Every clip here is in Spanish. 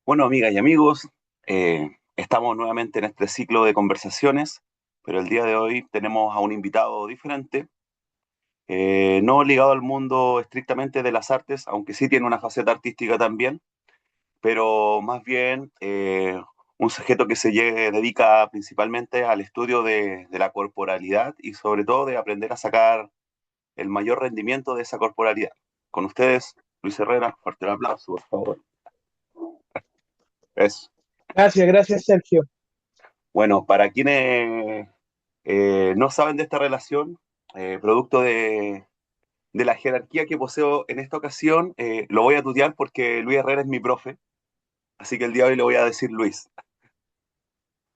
Bueno, amigas y amigos, estamos nuevamente en este ciclo de conversaciones, pero el día de hoy tenemos a un invitado diferente, no ligado al mundo estrictamente de las artes, aunque sí tiene una faceta artística también, pero más bien un sujeto que dedica principalmente al estudio de la corporalidad y sobre todo de aprender a sacar el mayor rendimiento de esa corporalidad. Con ustedes, Luis Herrera, fuerte el aplauso, por favor. Es, Gracias, gracias, Sergio. bueno, para quienes no saben de esta relación, producto de la jerarquía que poseo en esta ocasión, lo voy a tutear porque Luis Herrera es mi profe, así que el día de hoy le voy a decir Luis.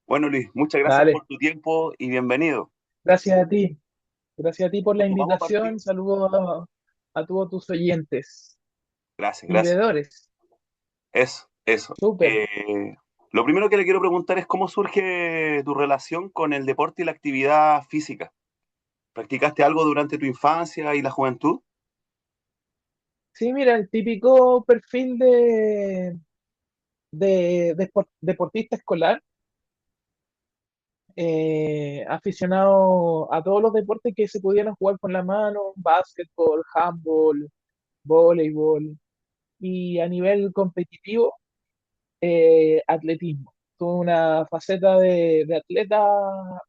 Bueno, Luis, muchas gracias Dale, por tu tiempo y bienvenido. gracias a ti. Gracias a ti por la Bueno, vamos a invitación. partir. Saludos a todos tus oyentes Gracias, y gracias. veedores. Eso. Súper. Lo primero que le quiero preguntar es cómo surge tu relación con el deporte y la actividad física. ¿Practicaste algo durante tu infancia y la juventud? Sí, mira, el típico perfil de deportista escolar, aficionado a todos los deportes que se pudieran jugar con la mano: básquetbol, handball, voleibol, y a nivel competitivo, atletismo. Tuve una faceta de atleta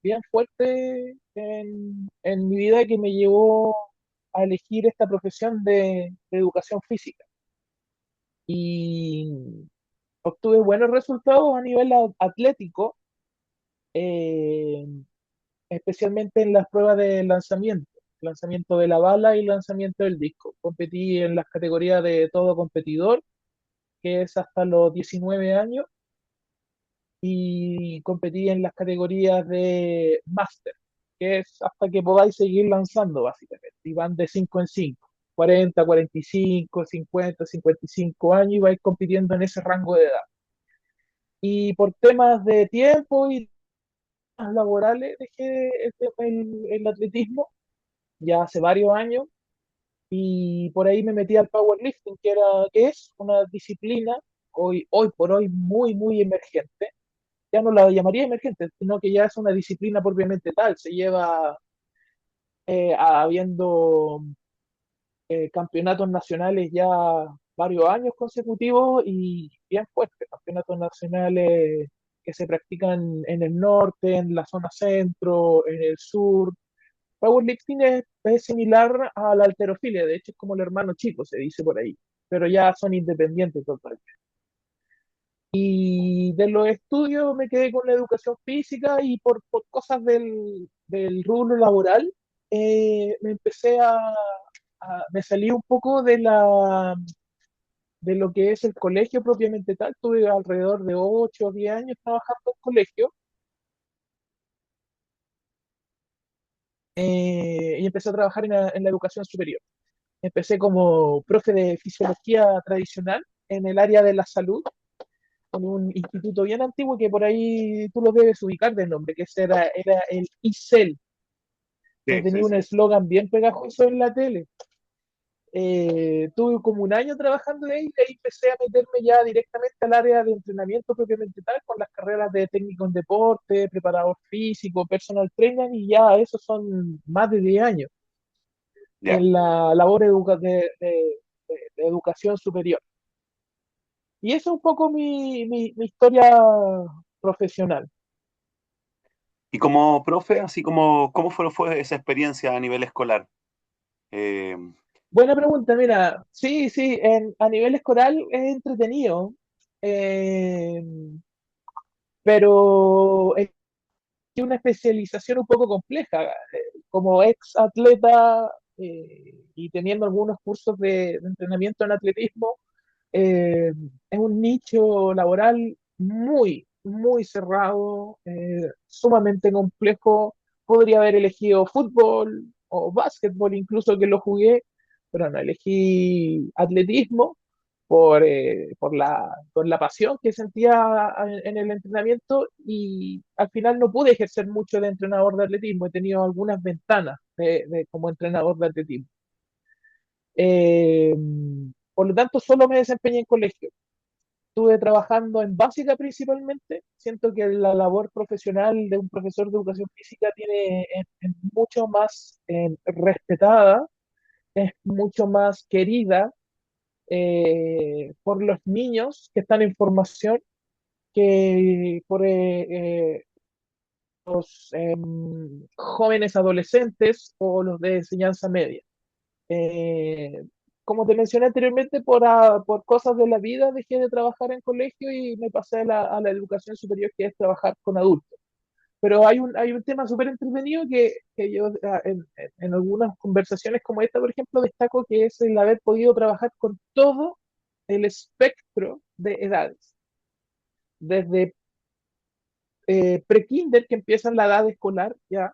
bien fuerte en mi vida, que me llevó a elegir esta profesión de educación física. Y obtuve buenos resultados a nivel atlético, eh, especialmente en las pruebas de lanzamiento de la bala y lanzamiento del disco. Competí en las categorías de todo competidor, que es hasta los 19 años, y competí en las categorías de máster, que es hasta que podáis seguir lanzando, básicamente. Y van de 5 en 5, 40, 45, 50, 55 años, y vais compitiendo en ese rango de edad. Y por temas de tiempo y temas laborales dejé el atletismo ya hace varios años, y por ahí me metí al powerlifting, que es una disciplina hoy por hoy muy, muy emergente. Ya no la llamaría emergente, sino que ya es una disciplina propiamente tal. Se lleva habiendo campeonatos nacionales ya varios años consecutivos, y bien fuertes, campeonatos nacionales que se practican en el norte, en la zona centro, en el sur. Powerlifting es similar a la halterofilia, de hecho es como el hermano chico, se dice por ahí, pero ya son independientes totalmente. Y de los estudios me quedé con la educación física, y por cosas del rubro laboral, me empecé me salí un poco de lo que es el colegio propiamente tal. Tuve alrededor de 8 o 10 años trabajando en colegio, y empecé a trabajar en la educación superior. Empecé como profe de fisiología tradicional en el área de la salud, con un instituto bien antiguo que por ahí tú lo debes ubicar de nombre, que era el ICEL, que Sí, sí, tenía un sí. eslogan bien pegajoso en la tele. Tuve como un año trabajando de ahí, y ahí empecé a meterme ya directamente al área de entrenamiento propiamente tal, con las carreras de técnico en deporte, preparador físico, personal trainer, y ya esos son más de 10 años Ya. en la labor de educación superior. Y eso es un poco mi historia profesional. Y como profe, así como, ¿cómo fue esa experiencia a nivel escolar? Eh, Buena pregunta, mira, sí, sí, a nivel escolar es entretenido, eh, pero es una especialización un poco compleja. Como ex atleta, y teniendo algunos cursos de entrenamiento en atletismo, eh, es un nicho laboral muy, muy cerrado, sumamente complejo. Podría haber elegido fútbol o básquetbol, incluso, que lo jugué, pero no, elegí atletismo por la pasión que sentía en el entrenamiento, y al final no pude ejercer mucho de entrenador de atletismo. He tenido algunas ventanas como entrenador de atletismo. Eh, por lo tanto, solo me desempeñé en colegio. estuve trabajando en básica principalmente. Siento que la labor profesional de un profesor de educación física es mucho más respetada, es mucho más querida por los niños que están en formación que por los jóvenes adolescentes o los de enseñanza media. Eh, Como te mencioné anteriormente, por cosas de la vida dejé de trabajar en colegio y me pasé a la educación superior, que es trabajar con adultos. Pero hay un tema súper entretenido que yo en algunas conversaciones como esta, por ejemplo, destaco, que es el haber podido trabajar con todo el espectro de edades, desde pre-kinder, que empiezan la edad escolar ya,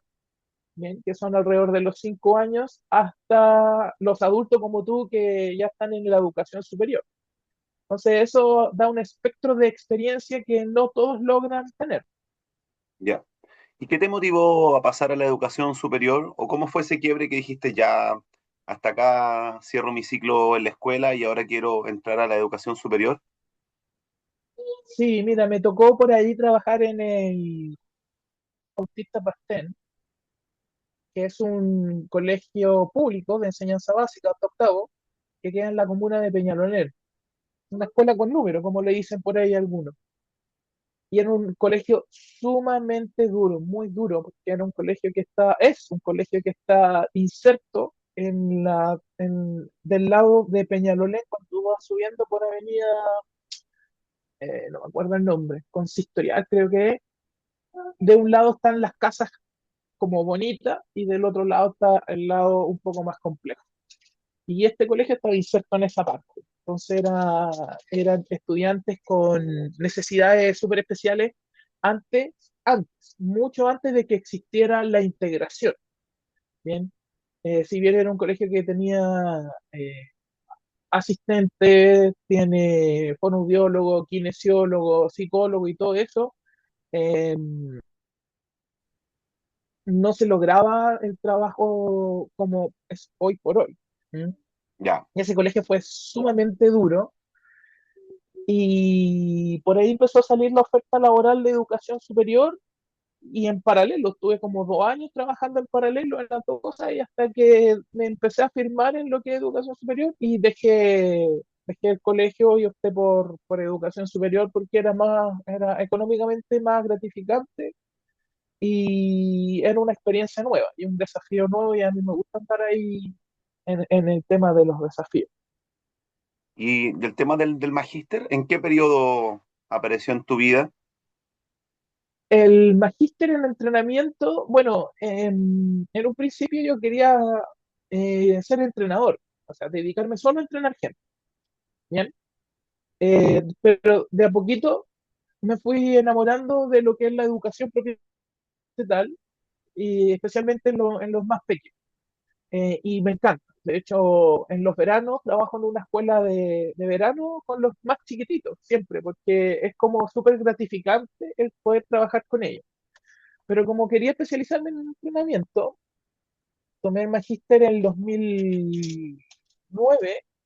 bien, que son alrededor de los 5 años, hasta los adultos como tú que ya están en la educación superior. Entonces eso da un espectro de experiencia que no todos logran tener. Ya. ¿Y qué te motivó a pasar a la educación superior? ¿O cómo fue ese quiebre que dijiste ya, hasta acá cierro mi ciclo en la escuela y ahora quiero entrar a la educación superior? Sí, mira, me tocó por ahí trabajar en el Bautista Pastén, que es un colegio público de enseñanza básica hasta octavo, que queda en la comuna de Peñalolén. Una escuela con número, como le dicen por ahí algunos. Y era un colegio sumamente duro, muy duro, porque era un colegio es un colegio que está inserto del lado de Peñalolén, cuando tú vas subiendo por avenida, no me acuerdo el nombre, Consistorial creo que es. De un lado están las casas como bonitas y del otro lado está el lado un poco más complejo. Y este colegio estaba inserto en esa parte. Entonces eran estudiantes con necesidades súper especiales antes, mucho antes de que existiera la integración. Bien, si bien era un colegio que tenía eh, asistentes, tiene fonoaudiólogo, kinesiólogo, psicólogo y todo eso, eh, no se lograba el trabajo como es hoy por hoy. ¿Mm? Ya. Ese colegio fue sumamente duro y por ahí empezó a salir la oferta laboral de educación superior y en paralelo, estuve como 2 años trabajando en paralelo en las dos cosas y hasta que me empecé a firmar en lo que es educación superior y dejé el colegio y opté por educación superior porque era económicamente más gratificante y era una experiencia nueva y un desafío nuevo y a mí me gusta estar ahí en el tema de los desafíos. ¿Y del tema del magíster, en qué periodo apareció en tu vida? El magíster en entrenamiento, bueno, en un principio yo quería ser entrenador, o sea, dedicarme solo a entrenar gente, ¿bien? Pero de a poquito me fui enamorando de lo que es la educación propia tal, y especialmente en los más pequeños. Y me encanta. De hecho, en los veranos trabajo en una escuela de verano con los más chiquititos, siempre, porque es como súper gratificante el poder trabajar con ellos. Pero como quería especializarme en entrenamiento, tomé el magíster en el 2009,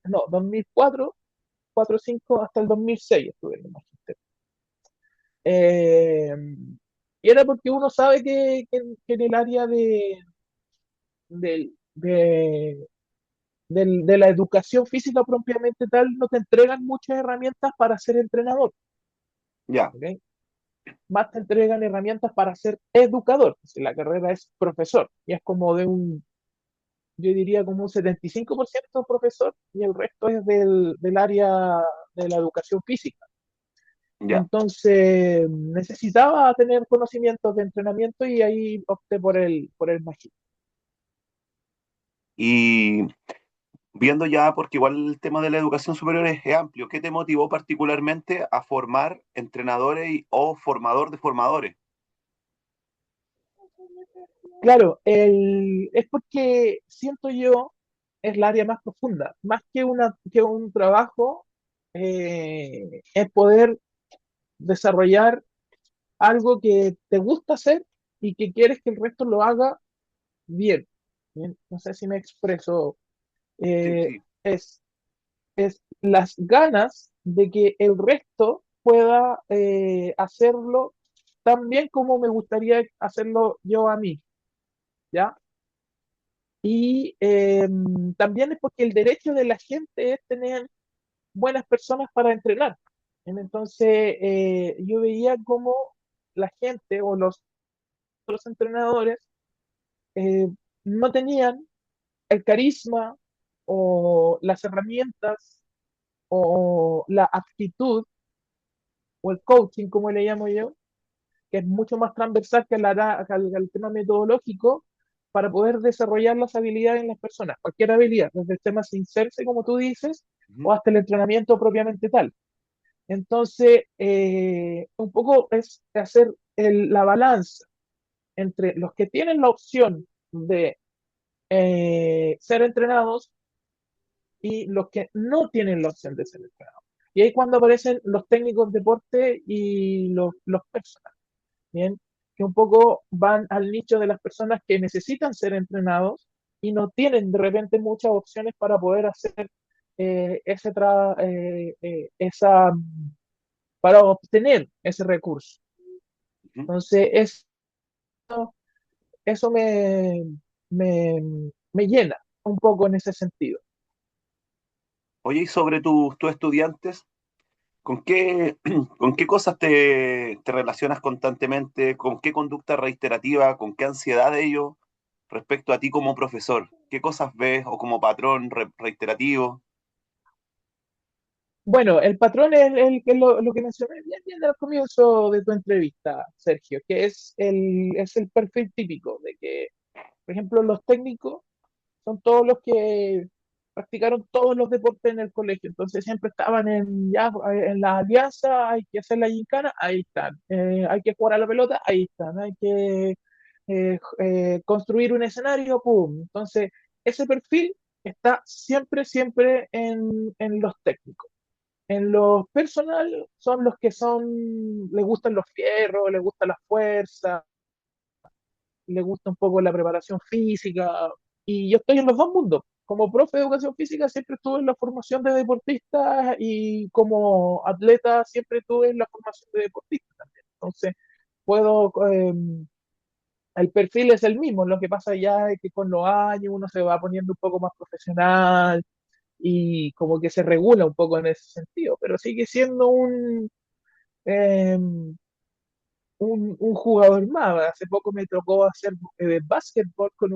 no, 2004, 4 5 hasta el 2006 estuve en el magíster. Eh, y era porque uno sabe que en el área de, de, de la educación física propiamente tal no te entregan muchas herramientas para ser entrenador, Ya, ¿ok? Más te entregan herramientas para ser educador. Si la carrera es profesor y es como yo diría como un 75% profesor y el resto es del área de la educación física. ya. Entonces necesitaba tener conocimientos de entrenamiento y ahí opté por el magíster. Y viendo ya, porque igual el tema de la educación superior es amplio, ¿qué te motivó particularmente a formar entrenadores o formador de formadores? Claro, es porque siento yo es la área más profunda, más que un trabajo, es poder desarrollar algo que te gusta hacer y que quieres que el resto lo haga bien. Bien, no sé si me expreso. Sí, Eh, sí, es las ganas de que el resto pueda hacerlo tan bien como me gustaría hacerlo yo a mí, ¿ya? Y también es porque el derecho de la gente es tener buenas personas para entrenar. Entonces, yo veía cómo la gente o los entrenadores eh, no tenían el carisma o las herramientas o la actitud o el coaching, como le llamo yo, que es mucho más transversal que al tema metodológico para poder desarrollar las habilidades en las personas, cualquier habilidad, desde el tema sincerse, como tú dices, o Ujú, hasta el entrenamiento propiamente tal. Entonces, un poco es hacer la balanza entre los que tienen la opción de ser entrenados y los que no tienen la opción de ser entrenados. Y ahí cuando aparecen los técnicos de deporte y los personas, ¿bien? Que un poco van al nicho de las personas que necesitan ser entrenados y no tienen de repente muchas opciones para poder hacer esa, para obtener ese recurso. ujú. Entonces, eso me, me llena un poco en ese sentido. Oye, y sobre tus estudiantes, ¿con qué, con qué cosas te relacionas constantemente? ¿Con qué conducta reiterativa? ¿Con qué ansiedad de ellos respecto a ti como profesor? ¿Qué cosas ves o como patrón reiterativo? Bueno, el patrón es lo que mencioné bien al comienzo de tu entrevista, Sergio, que es el perfil típico de que, por ejemplo, los técnicos son todos los que practicaron todos los deportes en el colegio, entonces siempre estaban en la alianza, hay que hacer la gincana, ahí están. Hay que jugar a la pelota, ahí están, hay que construir un escenario, pum. Entonces, ese perfil está siempre en los técnicos. En los personal son los que les gustan los fierros, les gusta la fuerza, les gusta un poco la preparación física. Y yo estoy en los dos mundos. Como profe de educación física siempre estuve en la formación de deportistas y como atleta siempre estuve en la formación de deportistas también. Entonces, puedo, el perfil es el mismo. Lo que pasa ya es que con los años uno se va poniendo un poco más profesional y como que se regula un poco en ese sentido, pero sigue siendo eh, un jugador más. Hace poco me tocó hacer básquetbol con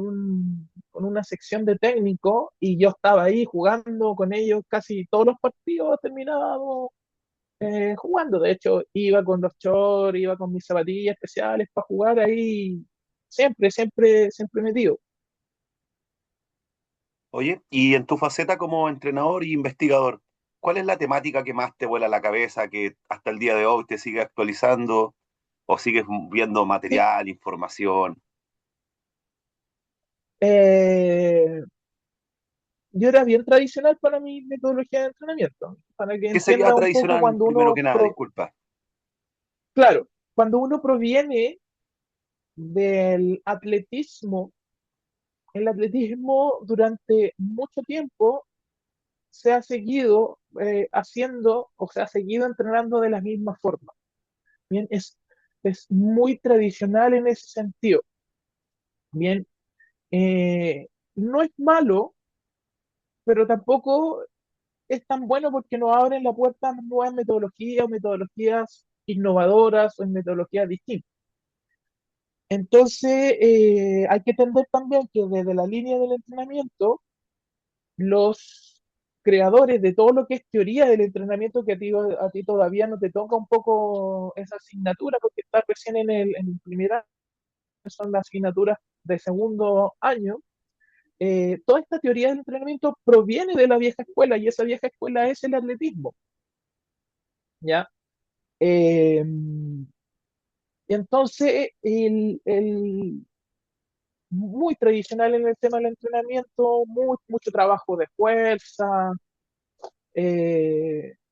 una sección de técnico y yo estaba ahí jugando con ellos casi todos los partidos terminábamos jugando. De hecho, iba con los shorts, iba con mis zapatillas especiales para jugar ahí, siempre metido. Oye, y en tu faceta como entrenador y investigador, ¿cuál es la temática que más te vuela la cabeza, que hasta el día de hoy te sigue actualizando o sigues viendo Sí, material, información? eh, yo era bien tradicional para mi metodología de entrenamiento, para que ¿Qué sería entienda un poco tradicional cuando primero que nada? Disculpa. claro, cuando uno proviene del atletismo, el atletismo durante mucho tiempo se ha seguido haciendo o se ha seguido entrenando de la misma forma. Bien, es muy tradicional en ese sentido. Bien, no es malo, pero tampoco es tan bueno porque nos abren la puerta a nuevas metodologías o metodologías innovadoras o en metodologías distintas. Entonces, hay que entender también que desde la línea del entrenamiento, los creadores de todo lo que es teoría del entrenamiento, que a ti todavía no te toca un poco esa asignatura, porque estás recién en el primer año, son las asignaturas de segundo año. Toda esta teoría del entrenamiento proviene de la vieja escuela y esa vieja escuela es el atletismo, ¿ya? Eh, y entonces, muy tradicional en el tema del entrenamiento, mucho trabajo de fuerza,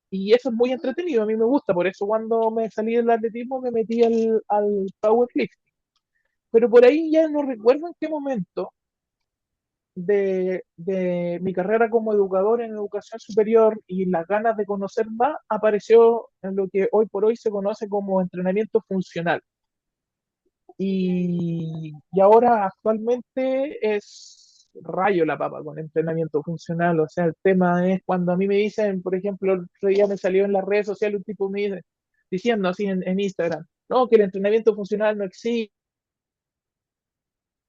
y eso es muy entretenido, a mí me gusta, por eso cuando me salí del atletismo me metí al powerlifting. Pero por ahí ya no recuerdo en qué momento de mi carrera como educador en educación superior y las ganas de conocer más, apareció en lo que hoy por hoy se conoce como entrenamiento funcional. Y ahora actualmente es rayo la papa con entrenamiento funcional. O sea, el tema es cuando a mí me dicen, por ejemplo, el otro día me salió en las redes sociales un tipo me dice, diciendo así en Instagram, no, que el entrenamiento funcional no existe,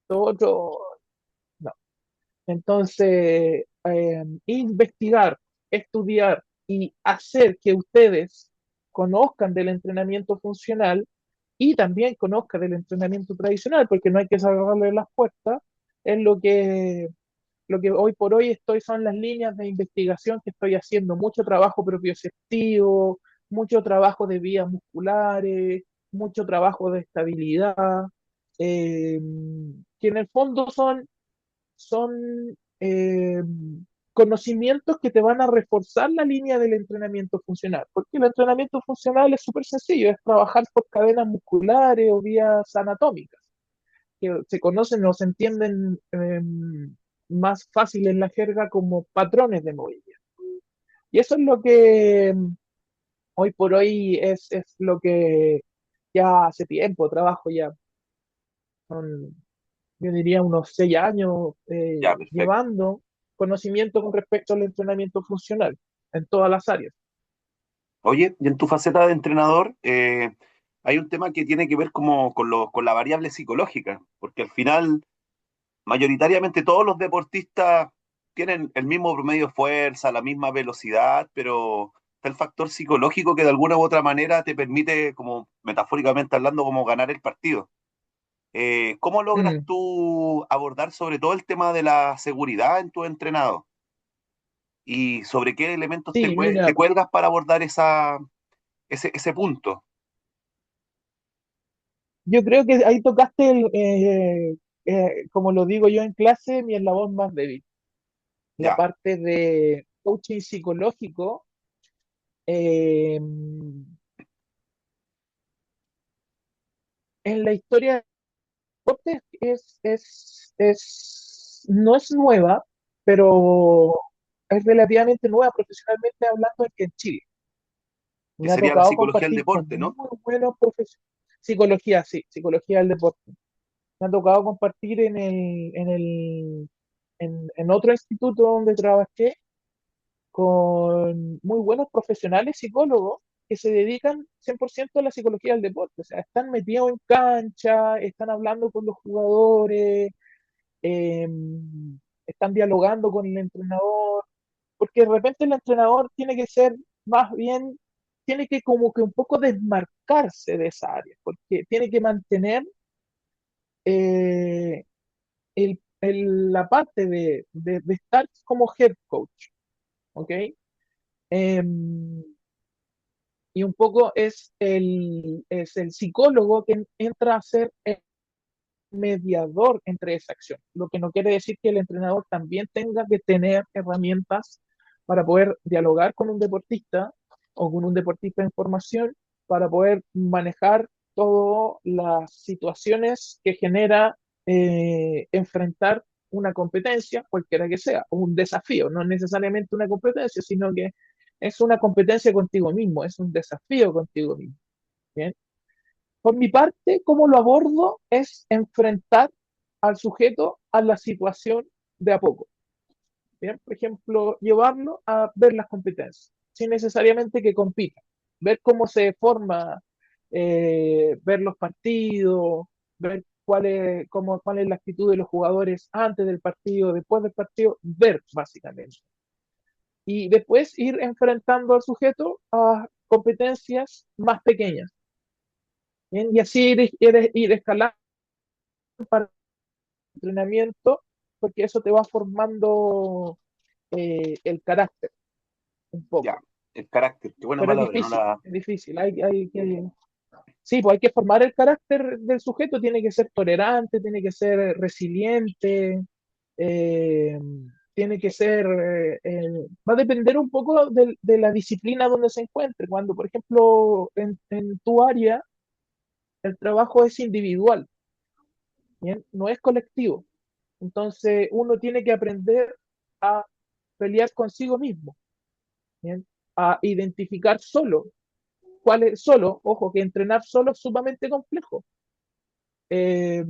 otro, no. Entonces, investigar, estudiar y hacer que ustedes conozcan del entrenamiento funcional y también conozcan del entrenamiento tradicional, porque no hay que cerrarle las puertas, es lo que hoy por hoy estoy, son las líneas de investigación que estoy haciendo, mucho trabajo propioceptivo, mucho trabajo de vías musculares, mucho trabajo de estabilidad, eh, que en el fondo son conocimientos que te van a reforzar la línea del entrenamiento funcional, porque el entrenamiento funcional es súper sencillo, es trabajar por cadenas musculares o vías anatómicas, que se conocen o se entienden más fácil en la jerga como patrones de movimiento. Y eso es lo que hoy por hoy es lo que ya hace tiempo trabajo, ya son, yo diría, unos 6 años Ya, perfecto. llevando conocimiento con respecto al entrenamiento funcional en todas las áreas. Oye, y en tu faceta de entrenador, hay un tema que tiene que ver como con la variable psicológica, porque al final, mayoritariamente todos los deportistas tienen el mismo promedio de fuerza, la misma velocidad, pero está el factor psicológico que de alguna u otra manera te permite, como metafóricamente hablando, como ganar el partido. ¿Cómo logras Mm, tú abordar sobre todo el tema de la seguridad en tu entrenado? ¿Y sobre qué elementos sí, te mira, cuelgas para abordar ese punto? yo creo que ahí tocaste, como lo digo yo en clase, mi eslabón más débil, la Ya, parte de coaching psicológico. eh, en la historia del deporte no es nueva, pero es relativamente nueva profesionalmente hablando aquí en Chile. que Me ha sería la tocado psicología del compartir con deporte, muy ¿no? buenos profesores. Psicología, sí, psicología del deporte. Me ha tocado compartir en otro instituto donde trabajé con muy buenos profesionales psicólogos que se dedican 100% a la psicología del deporte. O sea, están metidos en cancha, están hablando con los jugadores, eh, están dialogando con el entrenador, porque de repente el entrenador tiene que ser más bien, tiene que como que un poco desmarcarse de esa área, porque tiene que mantener eh, la parte de estar como head coach, ¿ok? Y un poco es el psicólogo que entra a ser el mediador entre esa acción, lo que no quiere decir que el entrenador también tenga que tener herramientas para poder dialogar con un deportista o con un deportista en formación para poder manejar todas las situaciones que genera enfrentar una competencia, cualquiera que sea, o un desafío, no necesariamente una competencia, sino que es una competencia contigo mismo, es un desafío contigo mismo. ¿Bien? Por mi parte, cómo lo abordo es enfrentar al sujeto a la situación de a poco. ¿Bien? Por ejemplo, llevarlo a ver las competencias, sin necesariamente que compita. Ver cómo se forma, ver los partidos, ver cuál es la actitud de los jugadores antes del partido, después del partido, ver básicamente. Y después ir enfrentando al sujeto a competencias más pequeñas. ¿Bien? Y así ir escalando para el entrenamiento, porque eso te va formando el carácter un Ya, poco. el carácter, qué buena Pero palabra, ¿no? es difícil. Sí, pues hay que formar el carácter del sujeto, tiene que ser tolerante, tiene que ser resiliente, eh, tiene que ser, va a depender un poco de la disciplina donde se encuentre. Cuando, por ejemplo, en tu área, el trabajo es individual, ¿bien? No es colectivo. Entonces uno tiene que aprender a pelear consigo mismo, ¿bien? A identificar solo cuál es solo, ojo, que entrenar solo es sumamente complejo. Eh,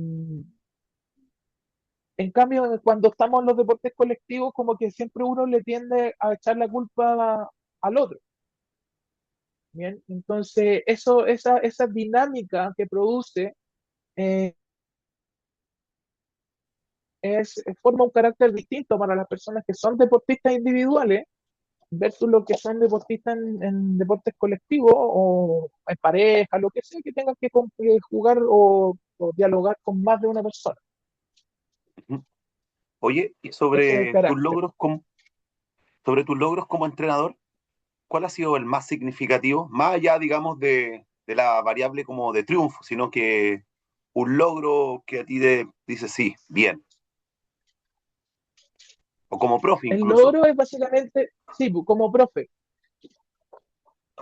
en cambio, cuando estamos en los deportes colectivos, como que siempre uno le tiende a echar la culpa al otro. Bien, entonces esa dinámica que produce eh, forma un carácter distinto para las personas que son deportistas individuales versus los que son deportistas en deportes colectivos o en pareja, lo que sea, que tengan que jugar o dialogar con más de una persona. Ujú. Oye, y Ese es el carácter. sobre tus logros como entrenador, ¿cuál ha sido el más significativo? Más allá, digamos, de la variable como de triunfo, sino que un logro que a ti te dice sí, bien, o como profe El incluso. logro es básicamente, sí, como profe.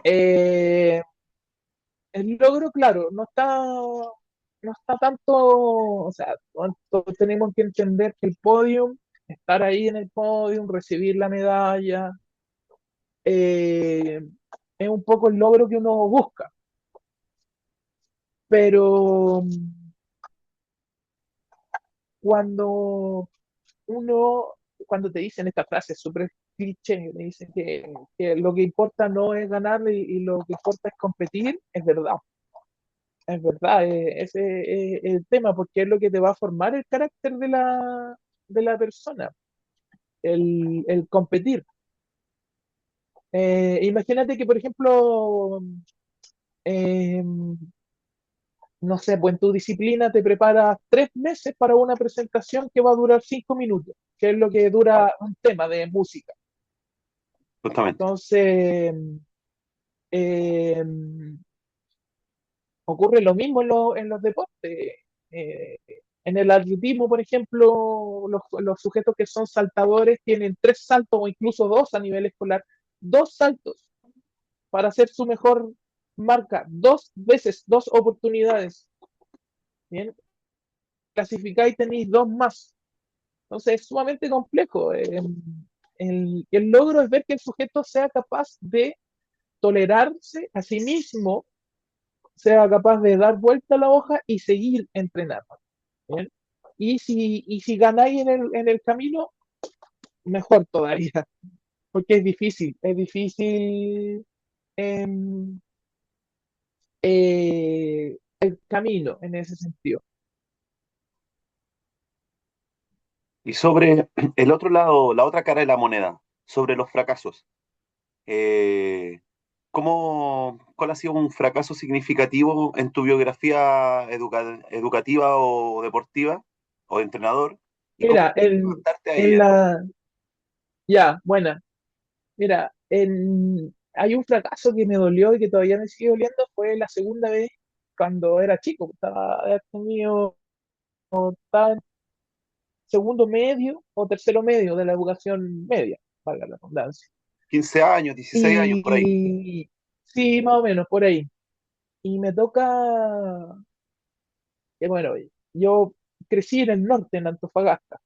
Eh, el logro, claro, no está tanto, o sea, todos tenemos que entender que el podium, estar ahí en el podium, recibir la medalla, eh, es un poco el logro que uno busca. Pero cuando uno, cuando te dicen esta frase súper cliché, me dicen que lo que importa no es ganar y lo que importa es competir, es verdad, ese es el tema, porque es lo que te va a formar el carácter de la persona, el competir. Imagínate que, por ejemplo, eh, no sé, pues en tu disciplina te preparas 3 meses para una presentación que va a durar 5 minutos, que es lo que Wow, dura un tema de música. justamente. Entonces, eh, ocurre lo mismo en los deportes. Eh, en el atletismo, por ejemplo, los sujetos que son saltadores tienen 3 saltos o incluso 2 a nivel escolar, 2 saltos para hacer su mejor marca, 2 veces, 2 oportunidades. Bien, clasificáis y tenéis 2 más. Entonces es sumamente complejo. El logro es ver que el sujeto sea capaz de tolerarse a sí mismo, sea capaz de dar vuelta a la hoja y seguir entrenando. ¿Bien? Y si ganáis en el camino, mejor todavía, porque es difícil em, el camino en ese sentido. Y sobre el otro lado, la otra cara de la moneda, sobre los fracasos. Eh, ¿Cuál ha sido un fracaso significativo en tu biografía educativa o deportiva o de entrenador? ¿Y cómo Mira, pudiste levantarte ahí? en la, ya, buena, mira, hay un fracaso que me dolió y que todavía me sigue doliendo, fue la segunda vez cuando era chico, estaba en segundo medio o tercero medio de la educación media, valga la redundancia. 15 años, 16 años por ahí. Y sí, más o menos por ahí. Y me toca, que bueno, yo crecí en el norte, en Antofagasta,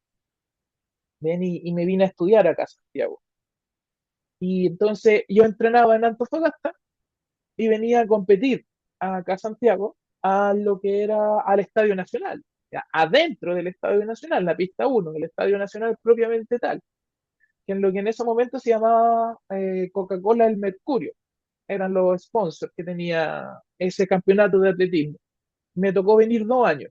ven, y me vine a estudiar acá a Santiago. Y entonces yo entrenaba en Antofagasta y venía a competir acá a Santiago a lo que era al Estadio Nacional, ya, adentro del Estadio Nacional, la pista 1, el Estadio Nacional propiamente tal, que en lo que en ese momento se llamaba Coca-Cola El Mercurio, eran los sponsors que tenía ese campeonato de atletismo. Me tocó venir 2 años.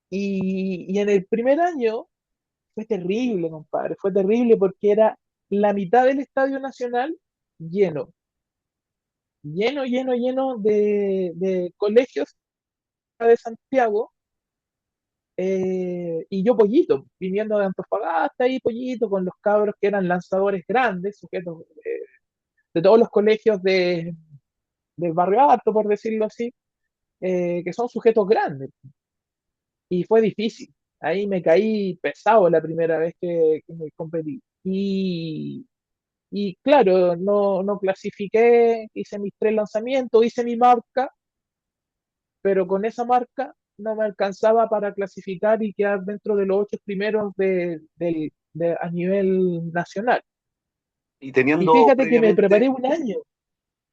Y en el primer año fue terrible, compadre, fue terrible porque era la mitad del Estadio Nacional lleno, lleno, lleno, lleno de colegios de Santiago, y yo pollito, viniendo de Antofagasta y pollito con los cabros que eran lanzadores grandes, sujetos de todos los colegios del barrio alto, por decirlo así, que son sujetos grandes. Y fue difícil. Ahí me caí pesado la primera vez que me competí. Y claro, no clasifiqué, hice mis 3 lanzamientos, hice mi marca, pero con esa marca no me alcanzaba para clasificar y quedar dentro de los 8 primeros a nivel nacional. Y Y teniendo fíjate que me preparé previamente, un año,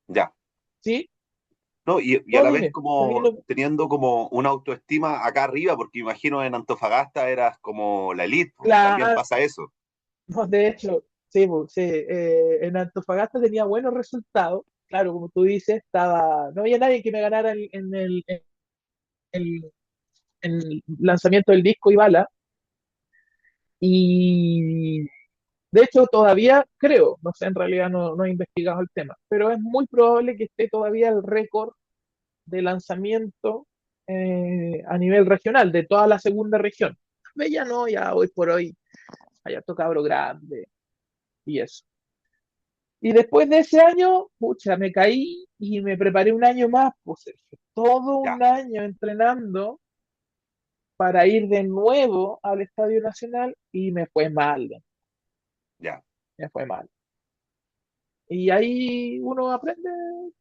ya, ¿sí? ¿no? Y a No, la vez dime, como teniendo como una autoestima acá arriba, porque imagino en Antofagasta eras como la elite, po. También claro, pasa eso. de hecho, sí, sí, en Antofagasta tenía buenos resultados, claro, como tú dices, no había nadie que me ganara el- en el lanzamiento del disco y bala, y de hecho todavía creo, no sé, en realidad no he investigado el tema, pero es muy probable que esté todavía el récord de lanzamiento a nivel regional, de toda la segunda región. Ya no, ya hoy por hoy, haya tocado grande y eso. Y después de ese año, pucha, me caí y me preparé un año más, pues Sergio, todo Ya, un año entrenando para ir de nuevo al Estadio Nacional y me fue mal, ya. me fue mal. Y ahí uno aprende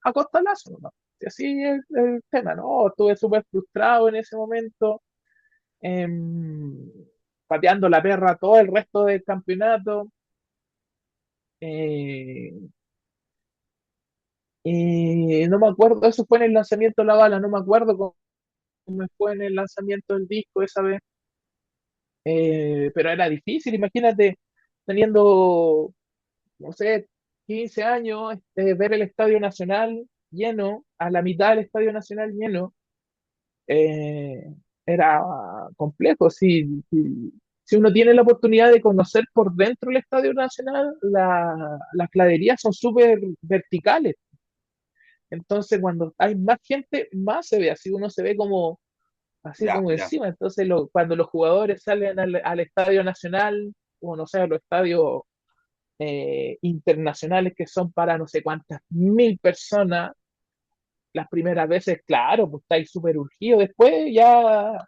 a costalazo, ¿no? Y así es el tema, ¿no? Estuve súper frustrado en ese momento, em, pateando la perra todo el resto del campeonato. eh, y no me acuerdo, eso fue en el lanzamiento de la bala, no me acuerdo cómo me fue en el lanzamiento del disco esa vez. Pero era difícil, imagínate, teniendo, no sé, 15 años, ver el Estadio Nacional lleno, a la mitad del Estadio Nacional lleno, eh, era complejo. Si uno tiene la oportunidad de conocer por dentro el Estadio Nacional, las graderías son súper verticales. Entonces, cuando hay más gente, más se ve así, uno se ve como así Ya, como ya. encima. Entonces, cuando los jugadores salen al Estadio Nacional, o no sé, a los estadios internacionales que son para no sé cuántas mil personas, las primeras veces, claro, pues estáis súper urgido. Después ya,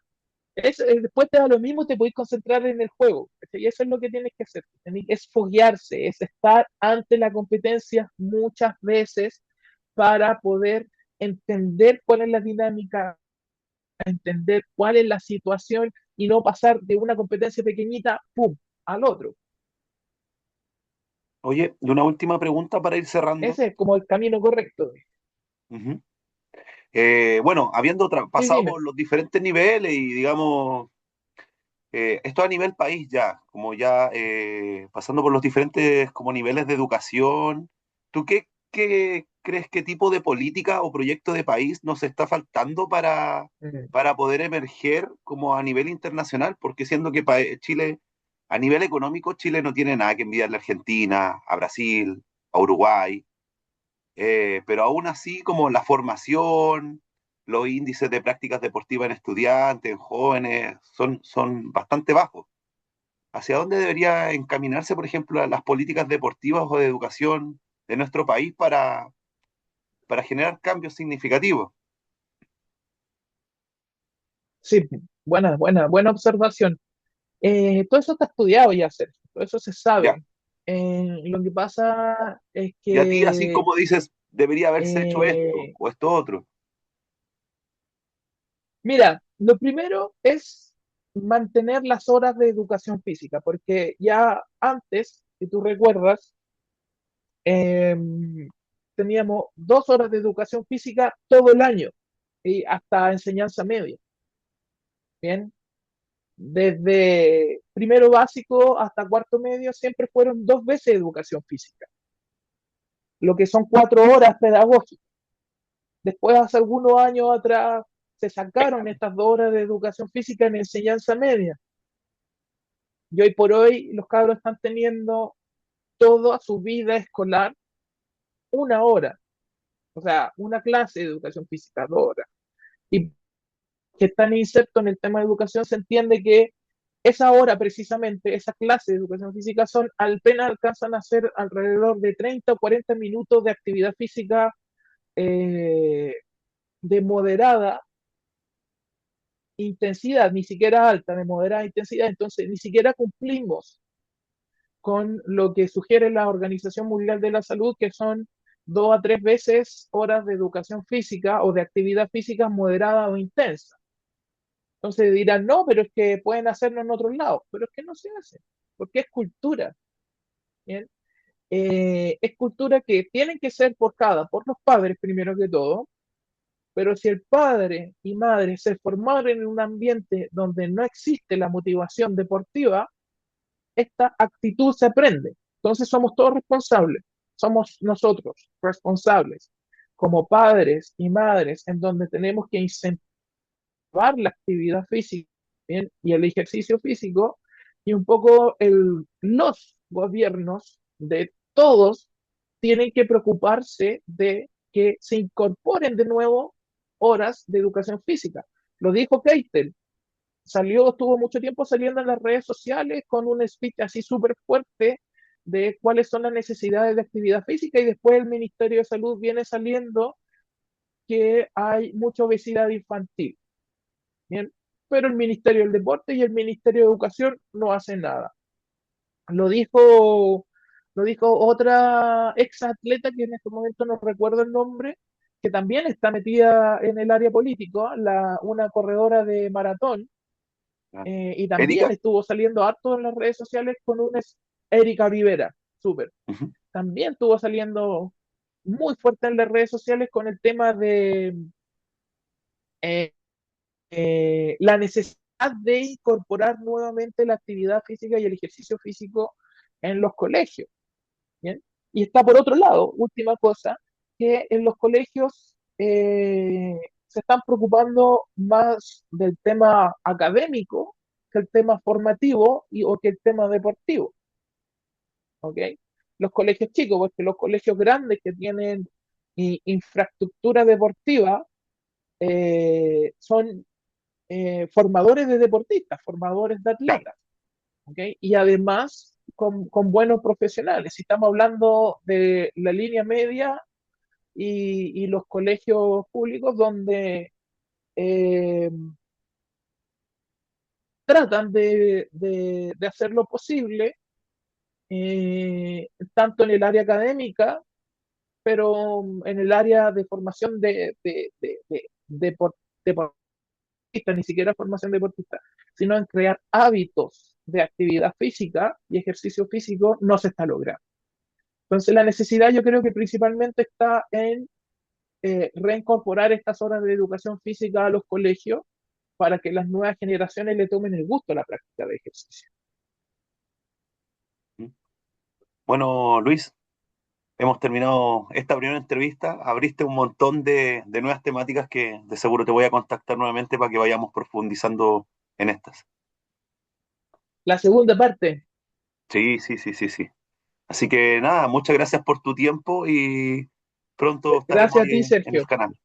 después te da lo mismo, te podéis concentrar en el juego. ¿Cachai? Y eso es lo que tienes que hacer. Es foguearse, es estar ante la competencia muchas veces para poder entender cuál es la dinámica, entender cuál es la situación y no pasar de una competencia pequeñita, ¡pum!, al otro. Oye, y una última pregunta para ir cerrando. Ese es como el camino correcto. Ujú. Bueno, habiendo Sí, pasado dime. por los diferentes niveles y digamos, esto a nivel país ya, como ya pasando por los diferentes como niveles de educación, ¿tú qué crees qué tipo de política o proyecto de país nos está faltando Mm. para poder emerger como a nivel internacional? Porque siendo que Chile, a nivel económico, Chile no tiene nada que envidiarle a Argentina, a Brasil, a Uruguay, pero aún así como la formación, los índices de prácticas deportivas en estudiantes, en jóvenes, son bastante bajos. ¿Hacia dónde debería encaminarse, por ejemplo, las políticas deportivas o de educación de nuestro país para generar cambios significativos? Sí, buena observación. Todo eso está estudiado ya, Sergio. Todo eso se Ya. sabe. Lo que pasa es Y a ti, así que, como dices, debería haberse hecho esto eh, o esto otro. mira, lo primero es mantener las horas de educación física, porque ya antes, si tú recuerdas, eh, teníamos 2 horas de educación física todo el año y hasta enseñanza media. Bien, desde primero básico hasta cuarto medio siempre fueron 2 veces educación física, lo que son 4 horas pedagógicas. Después, hace algunos años atrás, se sacaron estas 2 horas de educación física en enseñanza media. Y hoy por hoy los cabros están teniendo toda su vida escolar 1 hora, o sea, una clase de educación física 2 horas. Y que están insertos en el tema de educación, se entiende que esa hora precisamente, esa clase de educación física son, apenas alcanzan a ser alrededor de 30 o 40 minutos de actividad física eh, de moderada intensidad, ni siquiera alta, de moderada intensidad. Entonces ni siquiera cumplimos con lo que sugiere la Organización Mundial de la Salud, que son 2 a 3 veces horas de educación física o de actividad física moderada o intensa. Entonces dirán, no, pero es que pueden hacerlo en otros lados, pero es que no se hace, porque es cultura, ¿bien? Es cultura que tienen que ser forjada por los padres primero que todo, pero si el padre y madre se formaron en un ambiente donde no existe la motivación deportiva, esta actitud se aprende. Entonces somos todos responsables, somos nosotros responsables como padres y madres en donde tenemos que incentivar la actividad física, ¿bien? Y el ejercicio físico y un poco los gobiernos de todos tienen que preocuparse de que se incorporen de nuevo horas de educación física. Lo dijo Keitel, estuvo mucho tiempo saliendo en las redes sociales con un speech así súper fuerte de cuáles son las necesidades de actividad física y después el Ministerio de Salud viene saliendo que hay mucha obesidad infantil, ¿bien? Pero el Ministerio del Deporte y el Ministerio de Educación no hacen nada. Lo dijo, lo dijo otra ex atleta que en este momento no recuerdo el nombre, que también está metida en el área político, una corredora de maratón, Ah. y también Erika. estuvo saliendo harto en las redes sociales con una Erika Rivera, súper. Ujú. También estuvo saliendo muy fuerte en las redes sociales con el tema de eh, la necesidad de incorporar nuevamente la actividad física y el ejercicio físico en los colegios. ¿Bien? Y está por otro lado, última cosa, que en los colegios se están preocupando más del tema académico que el tema formativo o que el tema deportivo. ¿Ok? Los colegios chicos, porque los colegios grandes que tienen infraestructura deportiva son formadores de deportistas, formadores de Claro. atletas, ¿ok? Y además con buenos profesionales. Si estamos hablando de la línea media y los colegios públicos donde eh, tratan de hacer lo posible, tanto en el área académica, pero en el área de formación deportistas, ni siquiera formación deportista, sino en crear hábitos de actividad física y ejercicio físico, no se está logrando. Entonces la necesidad yo creo que principalmente está en reincorporar estas horas de educación física a los colegios para que las nuevas generaciones le tomen el gusto a la práctica de ejercicio. Bueno, Luis, hemos terminado esta primera entrevista. Abriste un montón de nuevas temáticas que de seguro te voy a contactar nuevamente para que vayamos profundizando en estas. La segunda parte, Sí, sí, sí, sí, sí. Así que nada, muchas gracias por tu tiempo y pronto estaremos gracias a ti, ahí en el Sergio. canal.